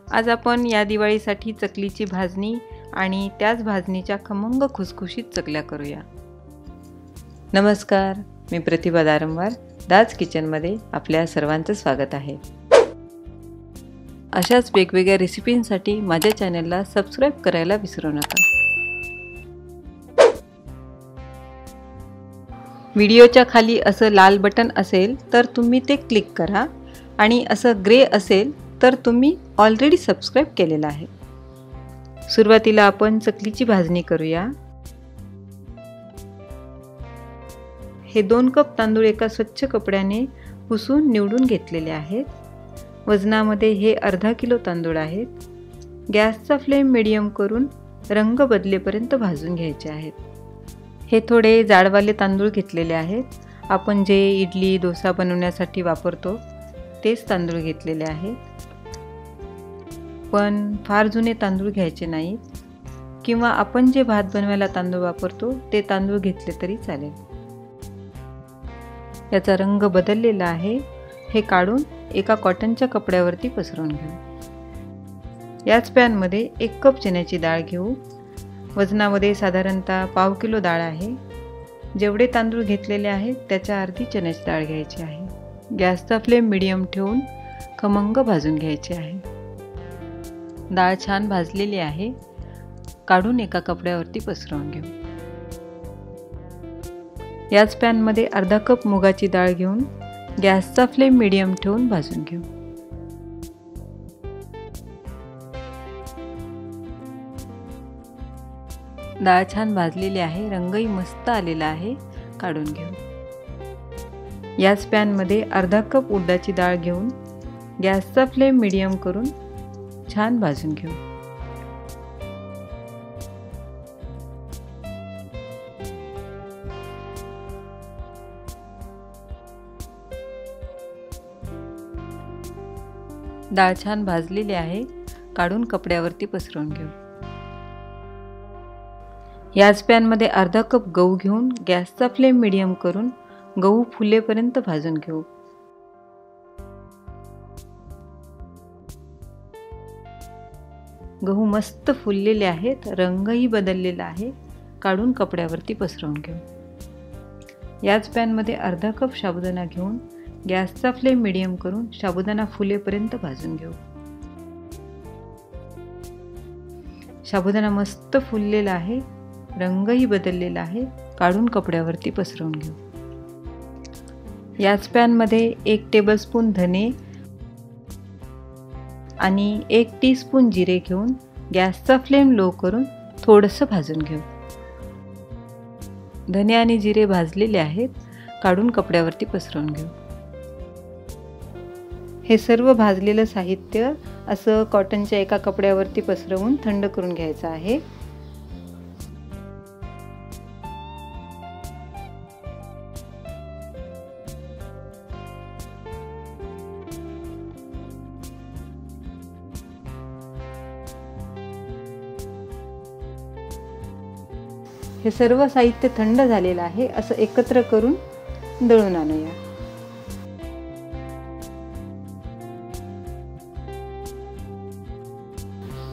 आज आपण या दिवाळीसाठी चकलीची भाजणी आणि त्याच भाजणीच्या खमंग खुसखुशीत चकल्या करूया। नमस्कार, मी प्रतिभा दारंवार दाज किचनमध्ये आपल्या सर्वांचं स्वागत आहे। अशाच वेगवेगळ्या रेसिपींसाठी माझ्या चॅनलला सबस्क्राइब करायला विसरू नका। व्हिडिओच्या खाली असं लाल बटन असेल तर तुम्ही ते क्लिक करा आणि असं ग्रे असेल तर तुम्ही ऑलरेडी सबस्क्राइब केलेला आहे। सुरुवातीला आपण चकलीची भाजणी करूया। हे 2 कप तांदूळ एका स्वच्छ कपड्याने पुसून निवडून घेतलेले आहेत। वजनामध्ये हे अर्धा किलो तांदूळ आहेत। गॅसचा फ्लेम मीडियम करून रंग बदलेपर्यंत भाजून घ्यायचे आहेत। हे थोडे जाडवाले तांदूळ घेतलेले आहेत। आपण जे इडली डोसा बनवण्यासाठी वापरतो तेच तांदूळ घेतलेले आहेत। पण फार जुने तांदूळ घ्यायचे नाहीत किंवा आपण जे भात बनवायला तांदूळ वापरतो ते तांदूळ घेतले तरी चालेल। याचा रंग बदललेला आहे। हे काढून एका कॉटनच्या कपड्यावरती पसरवून घेऊ। याच पॅनमध्ये 1 कप चण्याची डाळ घेऊ। वजनामध्ये साधारणतः पाव किलो डाळ आहे। जेवढे तांदूळ घेतलेले आहेत त्याच्या अर्धी चण्याची डाळ घ्यायची आहे। गॅसचा फ्लेम मीडियम ठेवून खमंग भाजून घ्यायचे आहे। डाळ छान भाजलेली आहे। काढून एका कपड्यावरती पसरवून घेऊ। याच पॅनमध्ये अर्धा कप मुगाची डाळ घेऊन गॅसचा फ्लेम मीडियम ठेवून भाजून घेऊ। डाळ छान भाजलेली आहे। रंगही मस्त आलेला आहे। काढून घेऊ। याच पॅनमध्ये अर्धा कप उडदाची डाळ घेऊन गॅसचा फ्लेम मीडियम करून छान भाजून घेऊ। डाळ छान भाजलेली आहे। काढून कपड्यावरती पसरवून घेऊ। याच पॅनमध्ये अर्धा कप गहू घेऊन गॅसचा फ्लेम मीडियम करून गहू फुलेपर्यंत भाजून घेऊ। गहू मस्त फुललेले आहेत। रंगही बदललेला आहे। काढून कपड्यावरती पसरवून घेऊ। याच पॅनमध्ये अर्धा कप साबुदाणा घेऊन गॅसचा फ्लेम मीडियम करून साबुदाणा फुलेपर्यंत भाजून घेऊ। साबुदाणा मस्त फुललेला आहे। रंगही बदललेला आहे। काढून कपड्यावरती पसरवून घेऊ। याच पॅनमध्ये 1 टेबलस्पून धने आणि 1 टीस्पून जिरे घेऊन गॅसचा फ्लेम लो करून थोडंसं भाजून घेऊ। धने आणि जिरे भाजलेले आहेत। काढून कपड्यावरती पसरवून घेऊ। हे सर्व भाजलेलं साहित्य असं कॉटनच्या एका कपड्यावरती पसरवून थंड करून घ्यायचं आहे। हे सर्व साहित्य थंड झालेलं आहे। असं एकत्र करून दळून आणूया।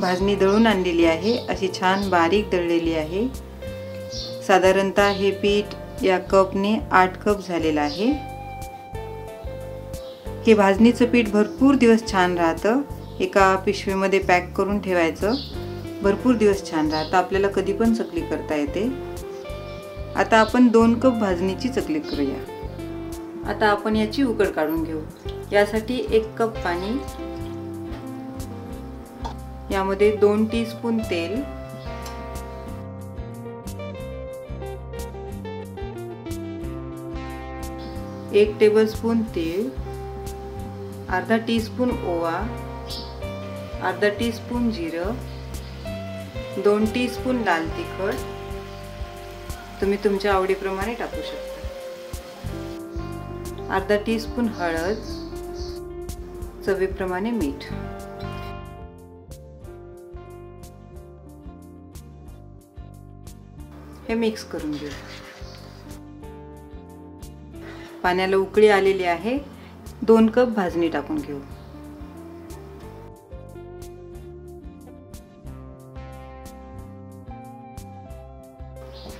भाजणी दळून आणलेली आहे। अशी छान बारीक दळलेली आहे। साधारणतः हे पीठ या कपने 8 कप झालेलं आहे। हे भाजणीचं पीठ भरपूर दिवस छान राहतं। एका पिशवीमध्ये पॅक करून ठेवायचं। भरपूर दिवस छान राहतं। आपल्याला कधी पण चकली करता येते। आता आपण 2 कप भाजणीची चकली करूया। आता आपण याची उकड काढून घेऊ। यासाठी 1 कप पाणी, यामध्ये 2 टीस्पून तेल, 1 टेबलस्पून तीळ, अर्धा टीस्पून ओवा, अर्धा टीस्पून जिरं, 2 टीस्पून लाल तिखट, तुम्ही तुमच्या आवडीप्रमाणे टाकू शकता, अर्धा टीस्पून हळद, चवीप्रमाणे मीठ। हे मिक्स करून घेऊ। पाण्याला उकळी आलेली आहे। 2 कप भाजणी टाकून घेऊ।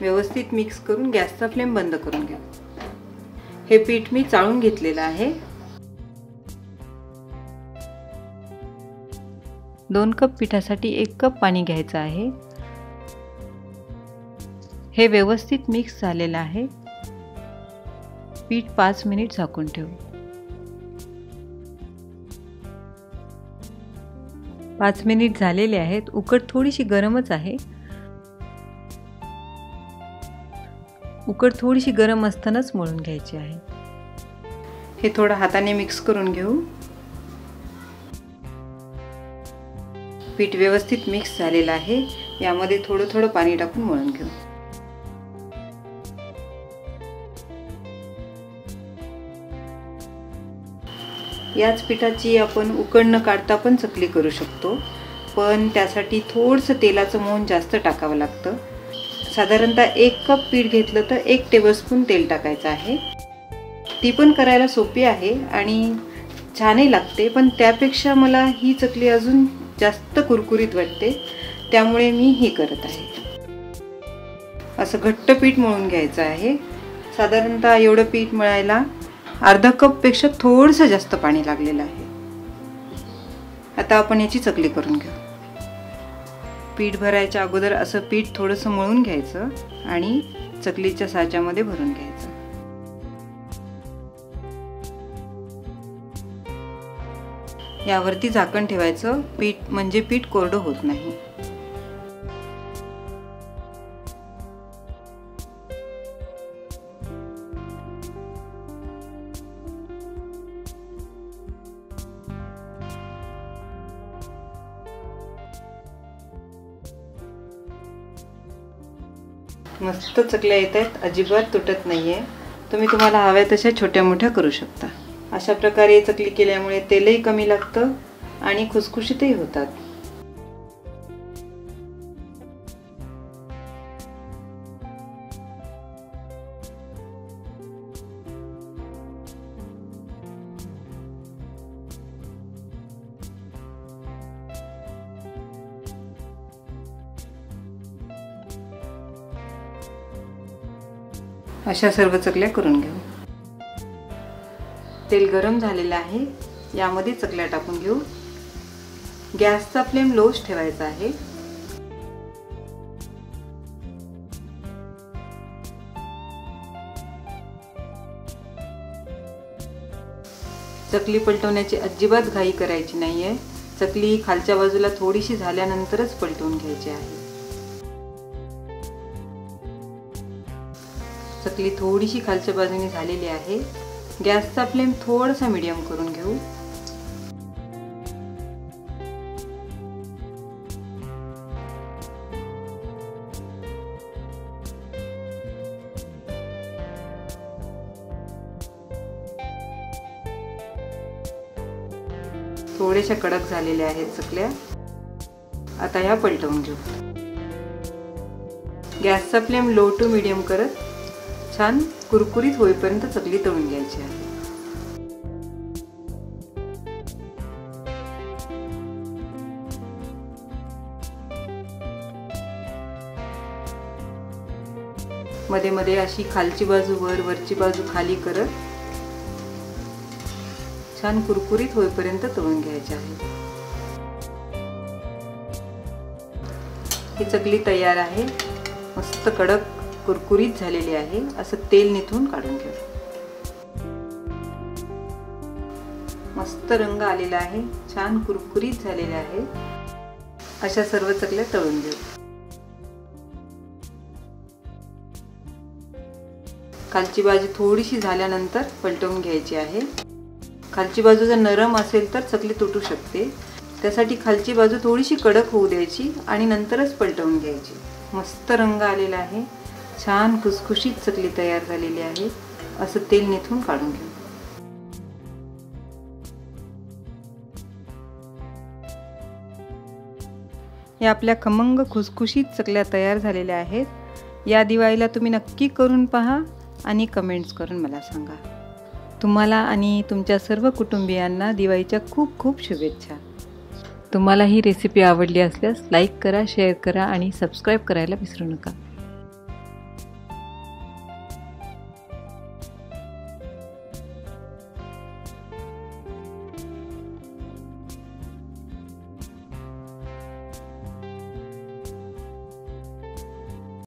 व्यवस्थित मिक्स करून गॅसचा फ्लेम बंद करून घेऊ। हे पीठ मी चाळून घेतलेलं आहे। 2 कप पिठासाठी 1 कप पाणी घ्यायचं आहे। हे व्यवस्थित मिक्स झालेलं आहे। पीठ 5 मिनिट झाकून ठेवू। 5 मिनिट झालेले आहेत। उकड थोडीशी गरमच आहे। उकड थोडीशी गरम असतानाच मळून घ्यायची आहे। हे थोडं हाताने मिक्स करून घेऊ। पीठ व्यवस्थित मिक्स झालेलं आहे। यामध्ये थोडं थोडं पाणी टाकून मळून घेऊ। याच पिठाची आपण उकड न काढता पण चकली करू शकतो, पण त्यासाठी थोडंसं तेलाचं मोहन जास्त टाकावं लागतं। साधारणतः 1 कप पीठ घेतलं तर 1 टेबलस्पून तेल टाकायचं आहे। ती पण करायला सोपी आहे आणि छानही लागते, पण त्यापेक्षा मला ही चकली अजून जास्त कुरकुरीत वाटते, त्यामुळे मी ही करत आहे। असं घट्ट पीठ मळून घ्यायचं आहे। साधारणतः एवढं पीठ मळायला अर्धा कप पेक्षा थोडंसं जास्त पाणी लागलेलं आहे। आता आपण याची चकली करून घेऊ। पीठ भरायच्या अगोदर असं पीठ थोडंसं मळून घ्यायचं आणि चकलीच्या साच्यामध्ये भरून घ्यायचं। यावरती झाकण ठेवायचं, पीठ म्हणजे पीठ कोरडं होत नाही। मस्त चकल्या येत आहेत, अजिबात तुटत नाहीये। तुम्हाला हव्या तशा छोट्या मोठ्या करू शकता। अशा प्रकारे चकली केल्यामुळे तेलही कमी लागतं आणि खुसखुशीतही होतात। अशा सर्व चकल्या करून घेऊ। तेल गरम झालेलं आहे, यामध्ये चकल्या टाकून घेऊ। गॅसचा फ्लेम लोच ठेवायचा आहे। चकली पलटवण्याची अजिबात घाई करायची नाहीये। चकली खालच्या बाजूला थोडीशी झाल्यानंतरच पलटवून घ्यायची आहे। चकली थोडीशी खालच्या बाजूने झालेली आहे। गॅसचा फ्लेम थोडासा मीडियम करून घेऊ। थोड्याशा कडक झालेल्या आहेत चकल्या। आता ह्या पलटवून घेऊ। गॅसचा फ्लेम लो टू मीडियम करत छान कुरकुरीत होईपर्यंत चकली तळून घ्यायची आहे। मध्ये मध्ये अशी खालची बाजू वर, वरची बाजू खाली करत छान कुरकुरीत होईपर्यंत तळून घ्यायची आहे। ही चकली तयार आहे। मस्त कडक कुरकुरीत झालेली आहे। असं तेल निथून काढून घेऊ। मस्त रंग आलेला आहे, छान कुरकुरीत झालेले आहे। अशा सर्व चकल्या तळून घेऊ। खालची बाजू थोडीशी झाल्यानंतर पलटवून घ्यायची आहे। खालची बाजू जर नरम असेल तर चकली तुटू शकते, त्यासाठी खालची बाजू थोडीशी कडक होऊ द्यायची आणि नंतरच पलटवून घ्यायची। मस्त रंग आलेला आहे, छान खुसखुशीत चकली तयार झालेली आहे। असं तेल निथून काढून घेऊ। या आपल्या खमंग खुसखुशीत चकल्या तयार झालेल्या आहेत। या दिवाळीला तुम्ही नक्की करून पहा आणि कमेंट्स करून मला सांगा। तुम्हाला आणि तुमच्या सर्व कुटुंबियांना दिवाळीच्या खूप खूप शुभेच्छा। तुम्हाला ही रेसिपी आवडली असल्यास लाईक करा, शेअर करा आणि सबस्क्राईब करायला विसरू नका।